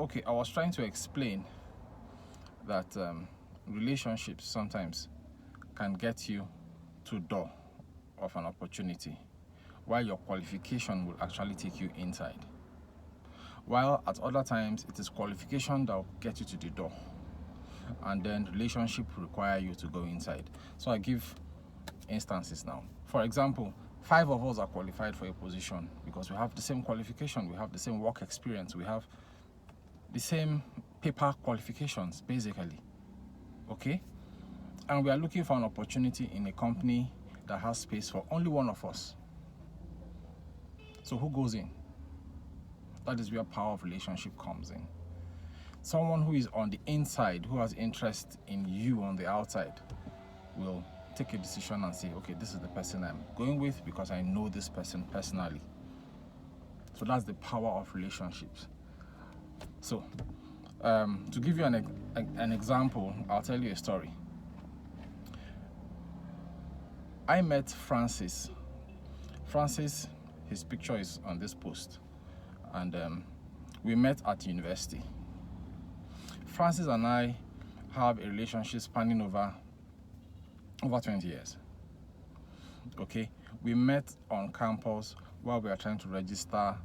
okay, I was trying to explain that relationships sometimes can get you to door of an opportunity, while your qualification will actually take you inside. While at other times, it is qualification that will get you to the door, and then relationship require you to go inside. So I give instances now. For example, 5 of us are qualified for a position because we have the same qualification, we have the same work experience, we have the same paper qualifications, basically. Okay? And we are looking for an opportunity in a company that has space for only one of us. So who goes in? That is where power of relationship comes in. Someone who is on the inside, who has interest in you on the outside, will take a decision and say, okay, this is the person I'm going with because I know this person personally. So that's the power of relationships. So to give you an example, I'll tell you a story. I met Francis. Francis, his picture is on this post, and we met at university. Francis and I have a relationship spanning over 20 years. Okay, we met on campus while we are trying to register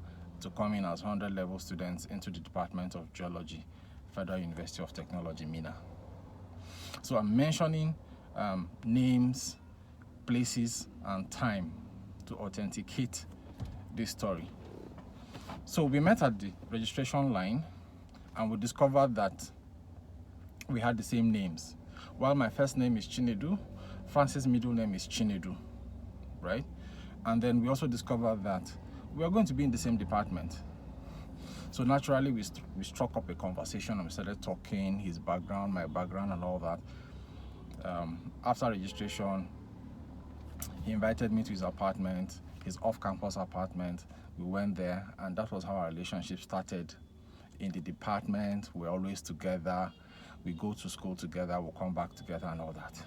to come in as 100 level students into the Department of Geology, Federal University of Technology, Minna. So I'm mentioning names, places, and time to authenticate this story. So we met at the registration line, and we discovered that we had the same names. While my first name is Chinedu, Francis' middle name is Chinedu, right? And then we also discovered that we are going to be in the same department. So naturally, we struck up a conversation and we started talking, his background, my background, and all that. After registration, he invited me to his apartment, his off-campus apartment. We went there, and that was how our relationship started. In the department, we're always together. We go to school together, we'll come back together, and all that.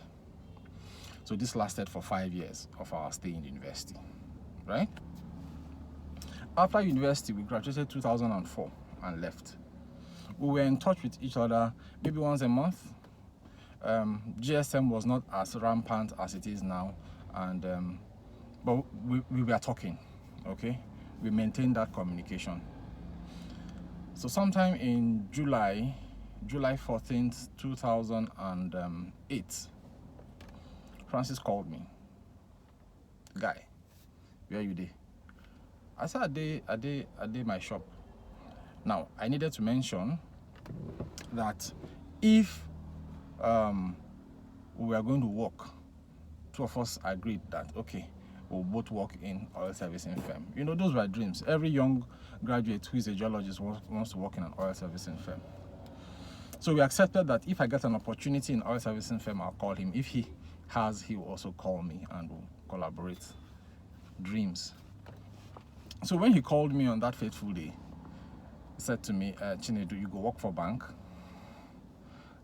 So this lasted for 5 years of our stay in university, right? After university, we graduated 2004 and left. We were in touch with each other maybe once a month. GSM was not as rampant as it is now, and but we were talking, okay? We maintained that communication. So sometime in July 14th, 2008, Francis called me. Guy, where you dey? I said, I dey my shop. Now, I needed to mention that if we were going to work, 2 of us agreed that, okay, we'll both work in oil servicing firm. You know, those were dreams. Every young graduate who is a geologist wants to work in an oil servicing firm. So we accepted that if I get an opportunity in oil servicing firm, I'll call him. If he will also call me and we'll collaborate. Dreams. So when he called me on that fateful day, he said to me, Chinedu, you go work for bank? I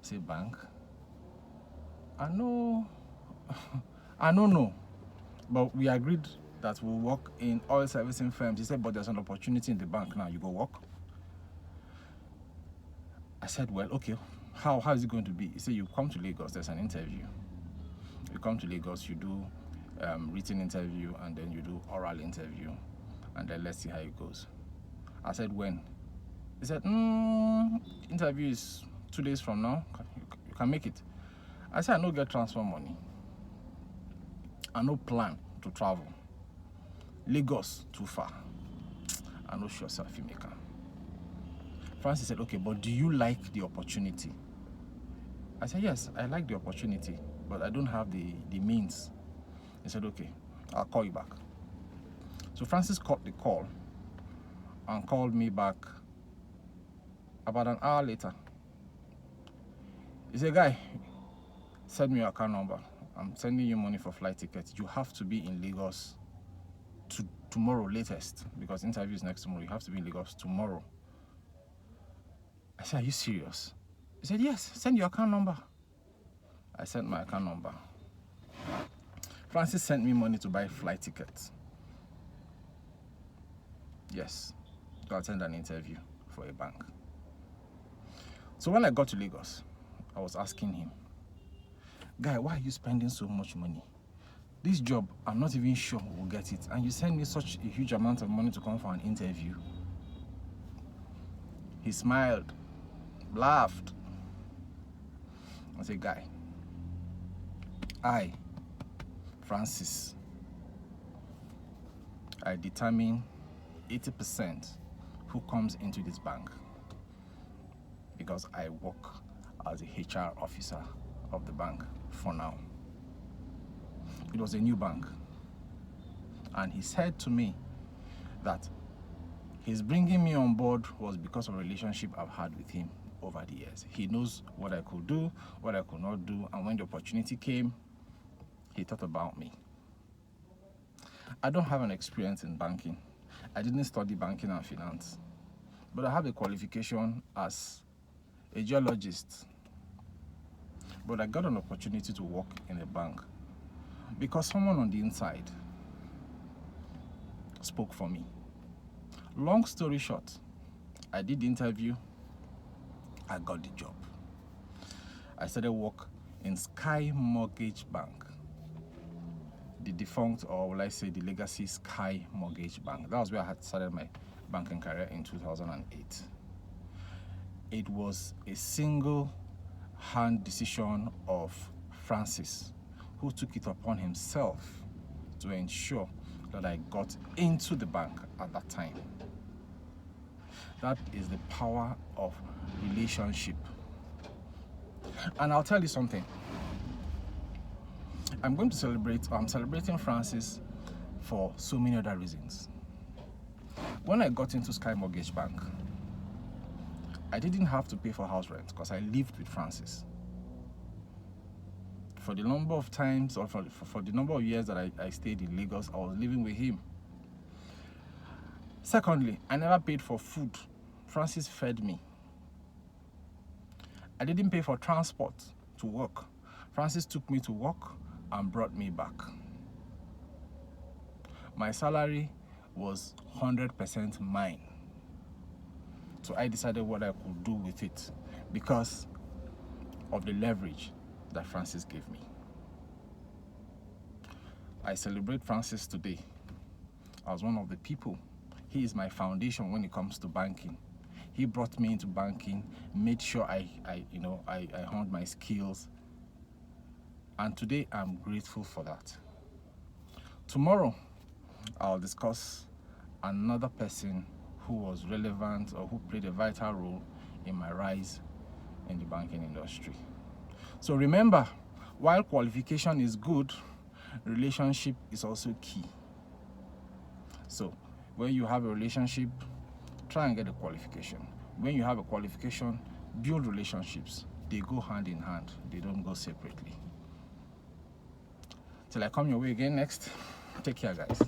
say, bank? I don't know. But we agreed that we'll work in oil servicing firms. He said, but there's an opportunity in the bank now, you go work? I said, well, okay, how is it going to be? He said, you come to Lagos, there's an interview. You come to Lagos, you do written interview, and then you do oral interview, and then let's see how it goes. I said, when? He said, interview is 2 days from now. You can make it. I said, I no get transfer money. I no plan to travel. Lagos, too far. I no sure if you make it. Francis said, okay, but do you like the opportunity? I said, yes, I like the opportunity, but I don't have the means. He said, okay, I'll call you back. So Francis caught the call and called me back about an hour later. He said, guy, send me your account number. I'm sending you money for flight tickets. You have to be in Lagos tomorrow latest, because interview is next tomorrow. You have to be in Lagos tomorrow. I said, are you serious? He said, yes, send your account number. I sent my account number. Francis sent me money to buy flight tickets. Yes, to attend an interview for a bank. So when I got to Lagos, I was asking him, guy, why are you spending so much money? This job, I'm not even sure we'll get it. And you send me such a huge amount of money to come for an interview. He smiled, laughed. I said, guy, I, Francis, I determine 80% who comes into this bank because I work as a HR officer of the bank for now. It was a new bank. And he said to me that his bringing me on board was because of a relationship I've had with him over the years. He knows what I could do, what I could not do, and when the opportunity came, he thought about me. I don't have an experience in banking. I didn't study banking and finance, but I have a qualification as a geologist. But I got an opportunity to work in a bank because someone on the inside spoke for me. Long story short, I did the interview, I got the job. I started work in Sky Mortgage Bank, the defunct, or will I say the legacy Sky Mortgage Bank. That was where I had started my banking career in 2008. It was a single hand decision of Francis, who took it upon himself to ensure that I got into the bank at that time. That is the power of relationship. And I'll tell you something. I'm celebrating Francis for so many other reasons. When I got into Sky Mortgage Bank, I didn't have to pay for house rent because I lived with Francis. For the number of times, or for the number of years that I stayed in Lagos, I was living with him. Secondly, I never paid for food. Francis fed me. I didn't pay for transport to work. Francis took me to work and brought me back. My salary was 100% mine. So I decided what I could do with it because of the leverage that Francis gave me. I celebrate Francis today as one of the people. He is my foundation when it comes to banking. He brought me into banking, made sure I honed my skills, and today I'm grateful for that. Tomorrow, I'll discuss another person who was relevant or who played a vital role in my rise in the banking industry. So remember, while qualification is good, relationship is also key. So when you have a relationship, try and get a qualification. When you have a qualification, build relationships. They go hand in hand. They don't go separately. Till I come your way again next, take care, guys.